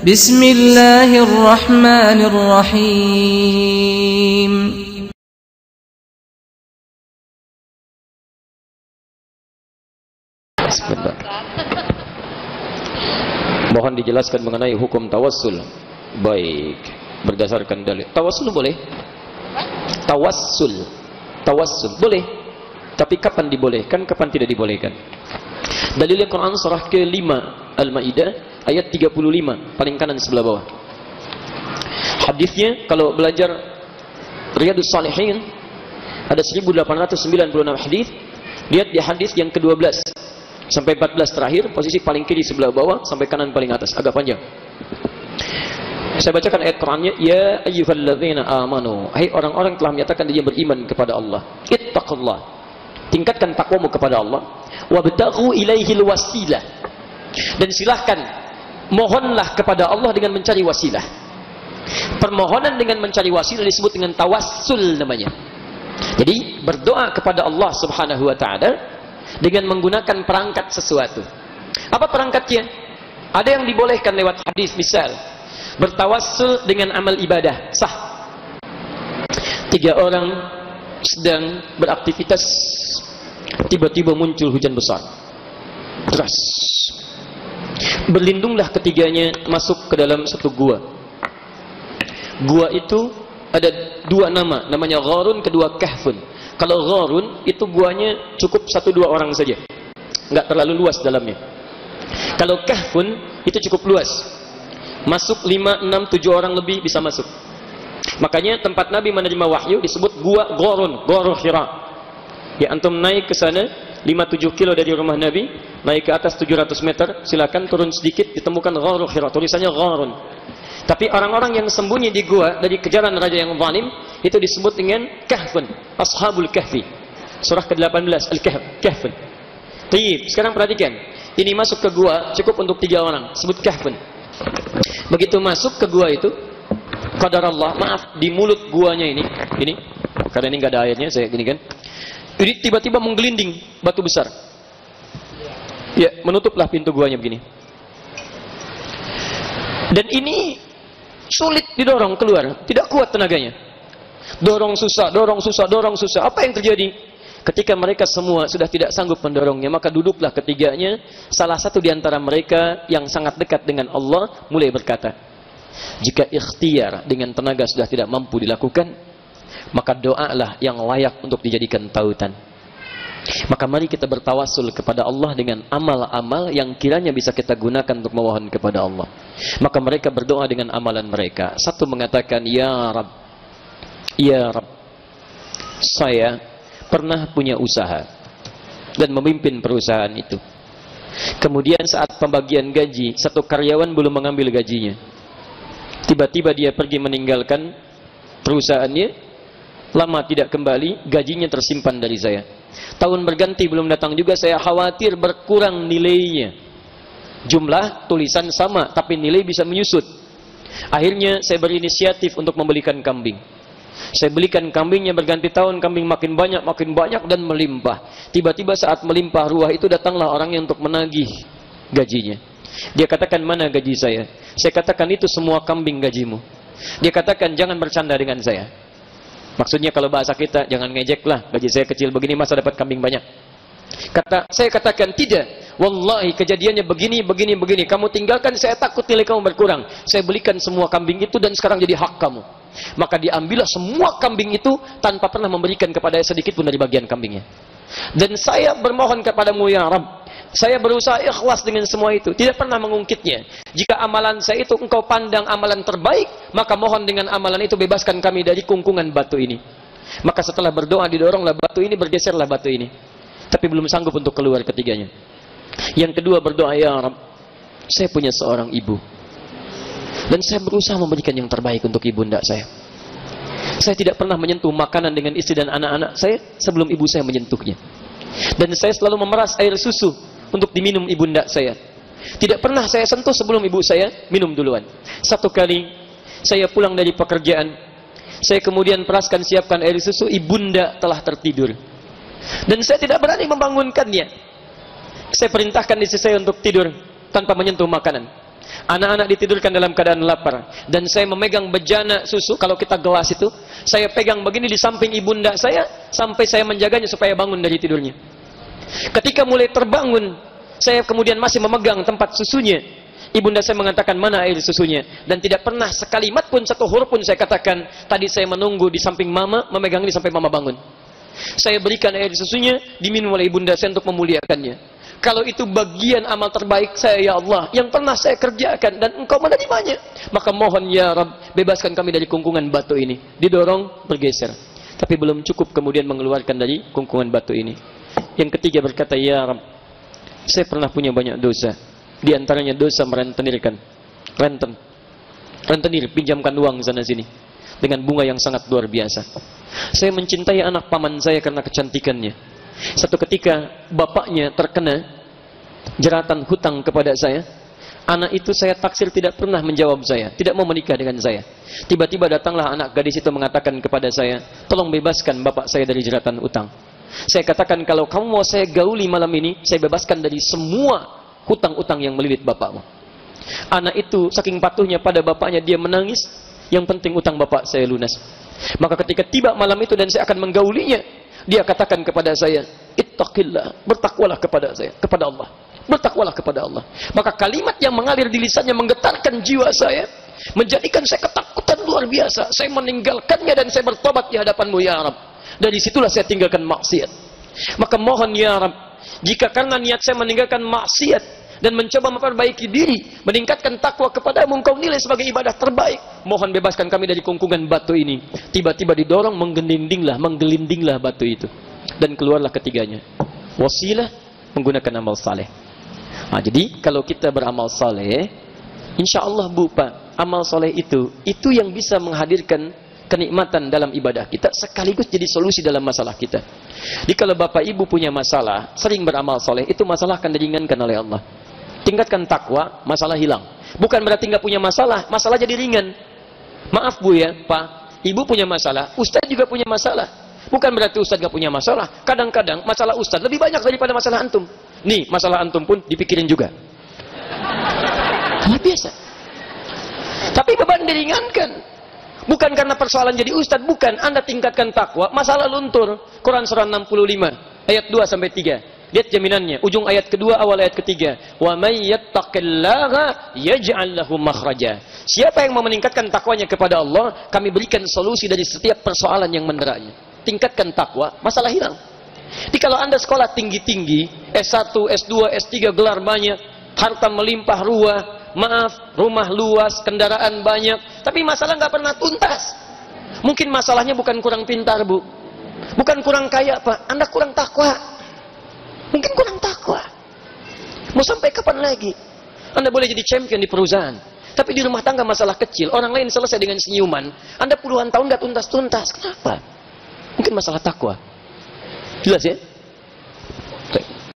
Bismillahirrahmanirrahim. Sebentar. Mohon dijelaskan mengenai hukum tawassul. Baik, berdasarkan dalil. Tawassul boleh? Tawassul boleh. Tapi kapan dibolehkan, kapan tidak dibolehkan? Dalilnya Quran surah ke-5 Al-Maidah ayat 35, paling kanan sebelah bawah. Hadisnya kalau belajar Riyadhus Shalihin ada 1896 hadis. Lihat di hadis yang ke-12 sampai 14 terakhir, posisi paling kiri sebelah bawah sampai kanan paling atas, agak panjang. Saya bacakan ayat Qurannya, ya ayyuhalladzina amanu, hai orang-orang telah menyatakan dia beriman kepada Allah, ittaqullah, tingkatkan takwamu kepada Allah, wabtaghu ilaihil wasilah, dan silahkan mohonlah kepada Allah dengan mencari wasilah. Permohonan dengan mencari wasilah disebut dengan tawassul namanya. Jadi berdoa kepada Allah Subhanahu wa taala dengan menggunakan perangkat sesuatu. Apa perangkatnya? Ada yang dibolehkan lewat hadis, misal bertawassul dengan amal ibadah sah. 3 orang sedang beraktivitas, tiba-tiba muncul hujan besar deras. Berlindunglah ketiganya masuk ke dalam satu gua. Gua itu ada 2 nama, namanya Gharun, kedua Kahfun. Kalau Gharun itu guanya cukup 1-2 orang saja, nggak terlalu luas dalamnya. Kalau Kahfun itu cukup luas, masuk 5, 6, 7 orang lebih bisa masuk. Makanya tempat Nabi menerima wahyu disebut gua Gharun, Gharu Hira. Ya, antum naik ke sana 5-7 kilo dari rumah Nabi, naik ke atas 700 meter, silakan turun sedikit ditemukan Gharu Hira, tulisannya Gharun. Tapi orang-orang yang sembunyi di gua dari kejaran raja yang zalim itu disebut dengan Kahfun, Ashabul Kahfi. Surah ke-18 Al-Kahf. Baik, sekarang perhatikan. Ini masuk ke gua cukup untuk 3 orang, sebut Kahfun. Begitu masuk ke gua itu, qadar Allah, maaf, di mulut guanya ini, karena ini nggak ada airnya, saya gini kan. Ini tiba-tiba menggelinding batu besar. Ya, menutuplah pintu guanya begini. Dan ini sulit didorong keluar, tidak kuat tenaganya. Dorong susah. Apa yang terjadi? Ketika mereka semua sudah tidak sanggup mendorongnya, maka duduklah ketiganya. Salah satu di antara mereka yang sangat dekat dengan Allah mulai berkata, jika ikhtiar dengan tenaga sudah tidak mampu dilakukan, maka doalah yang layak untuk dijadikan tautan. Maka mari kita bertawassul kepada Allah dengan amal-amal yang kiranya bisa kita gunakan untuk memohon kepada Allah. Maka mereka berdoa dengan amalan mereka. Satu mengatakan, ya Rab, saya pernah punya usaha dan memimpin perusahaan itu. Kemudian saat pembagian gaji, satu karyawan belum mengambil gajinya. Tiba-tiba dia pergi meninggalkan perusahaannya, lama tidak kembali, gajinya tersimpan dari saya. Tahun berganti belum datang juga, saya khawatir berkurang nilainya. Jumlah tulisan sama, tapi nilai bisa menyusut. Akhirnya saya berinisiatif untuk membelikan kambing. Saya belikan kambingnya, berganti tahun kambing makin banyak dan melimpah. Tiba-tiba saat melimpah ruah itu datanglah orangnya untuk menagih gajinya. Dia katakan, mana gaji saya? Saya katakan, itu semua kambing gajimu. Dia katakan, jangan bercanda dengan saya. Maksudnya kalau bahasa kita, jangan ngejek lah, gaji saya kecil begini masa dapat kambing banyak. Saya katakan, tidak, wallahi kejadiannya begini. Kamu tinggalkan, saya takut nilai kamu berkurang. Saya belikan semua kambing itu dan sekarang jadi hak kamu. Maka diambillah semua kambing itu tanpa pernah memberikan kepada saya sedikit pun dari bagian kambingnya. Dan saya bermohon kepadamu ya Rabb, saya berusaha ikhlas dengan semua itu, tidak pernah mengungkitnya. Jika amalan saya itu engkau pandang amalan terbaik, maka mohon dengan amalan itu bebaskan kami dari kungkungan batu ini. Maka setelah berdoa didoronglah batu ini, bergeserlah batu ini. Tapi belum sanggup untuk keluar ketiganya. Yang kedua berdoa, ya Rabb, saya punya seorang ibu dan saya berusaha memberikan yang terbaik untuk ibunda saya. Saya tidak pernah menyentuh makanan dengan istri dan anak-anak saya sebelum ibu saya menyentuhnya. Dan saya selalu memeras air susu untuk diminum ibunda saya. Tidak pernah saya sentuh sebelum ibu saya minum duluan. Satu kali saya pulang dari pekerjaan, saya kemudian peraskan siapkan air susu, ibunda telah tertidur. Dan saya tidak berani membangunkannya. Saya perintahkan istri saya untuk tidur tanpa menyentuh makanan. Anak-anak ditidurkan dalam keadaan lapar. Dan saya memegang bejana susu, kalau kita gelas itu, saya pegang begini di samping ibunda saya, sampai saya menjaganya supaya bangun dari tidurnya. Ketika mulai terbangun, saya kemudian masih memegang tempat susunya. Ibunda saya mengatakan, mana air susunya? Dan tidak pernah sekalimat pun, satu huruf pun saya katakan, tadi saya menunggu di samping mama, memegang ini sampai mama bangun. Saya berikan air susunya, diminum oleh ibunda saya untuk memuliakannya. Kalau itu bagian amal terbaik saya, ya Allah, yang pernah saya kerjakan dan engkau menerimanya, maka mohon ya Rabb, bebaskan kami dari kungkungan batu ini. Didorong, bergeser. Tapi belum cukup kemudian mengeluarkan dari kungkungan batu ini. Yang ketiga berkata, ya Rabb, saya pernah punya banyak dosa. Di antaranya dosa merentenirkan. Rentenir, pinjamkan uang sana sini. Dengan bunga yang sangat luar biasa. Saya mencintai anak paman saya karena kecantikannya. Satu ketika bapaknya terkena jeratan hutang kepada saya. Anak itu saya taksir tidak pernah menjawab saya, tidak mau menikah dengan saya. Tiba-tiba datanglah anak gadis itu mengatakan kepada saya, tolong bebaskan bapak saya dari jeratan hutang. Saya katakan, kalau kamu mau saya gauli malam ini, saya bebaskan dari semua hutang-hutang yang melilit bapakmu. Anak itu saking patuhnya pada bapaknya, dia menangis. Yang penting utang bapak saya lunas. Maka ketika tiba malam itu dan saya akan menggaulinya, dia katakan kepada saya, ittaqillah, bertakwalah kepada saya, kepada Allah. Bertakwalah kepada Allah. Maka kalimat yang mengalir di lisannya menggetarkan jiwa saya, menjadikan saya ketakutan luar biasa. Saya meninggalkannya dan saya bertobat di hadapanmu ya Rabb. Dari situlah saya tinggalkan maksiat. Maka mohon ya Rabb, jika karena niat saya meninggalkan maksiat dan mencoba memperbaiki diri, meningkatkan takwa kepadamu, engkau nilai sebagai ibadah terbaik, mohon bebaskan kami dari kungkungan batu ini. Tiba-tiba didorong, menggelindinglah batu itu. Dan keluarlah ketiganya. Wasilah, menggunakan amal saleh. Nah, jadi kalau kita beramal saleh, insya Allah Bu Pak, amal saleh itu yang bisa menghadirkan kenikmatan dalam ibadah kita, sekaligus jadi solusi dalam masalah kita. Jadi kalau Bapak Ibu punya masalah, sering beramal saleh, itu masalah akan diringankan oleh Allah. Tingkatkan takwa, masalah hilang. Bukan berarti nggak punya masalah, masalah jadi ringan. Maaf Bu ya, Pak, Ibu punya masalah, Ustaz juga punya masalah. Bukan berarti Ustaz nggak punya masalah. Kadang-kadang masalah Ustaz lebih banyak daripada masalah antum. Nih, masalah antum pun dipikirin juga. Luar biasa. Tapi beban diringankan. Bukan karena persoalan jadi Ustaz, bukan. Anda tingkatkan takwa, masalah luntur. Quran surah 65 ayat 2 sampai 3. Lihat jaminannya, ujung ayat kedua, awal ayat ketiga. Wa may yattaqillaha yaj'al lahu makhraja. Siapa yang mau meningkatkan takwanya kepada Allah, kami berikan solusi dari setiap persoalan yang menderanya. Tingkatkan takwa, masalah hilang. Jadi kalau Anda sekolah tinggi-tinggi, S1, S2, S3, gelar banyak, harta melimpah ruah, maaf, rumah luas, kendaraan banyak, tapi masalah nggak pernah tuntas. Mungkin masalahnya bukan kurang pintar Bu, bukan kurang kaya Pak, Anda kurang takwa. Mungkin kurang takwa. Mau sampai kapan lagi? Anda boleh jadi champion di perusahaan, tapi di rumah tangga masalah kecil, orang lain selesai dengan senyuman, Anda puluhan tahun nggak tuntas-tuntas. Kenapa? Mungkin masalah takwa. Jelas ya?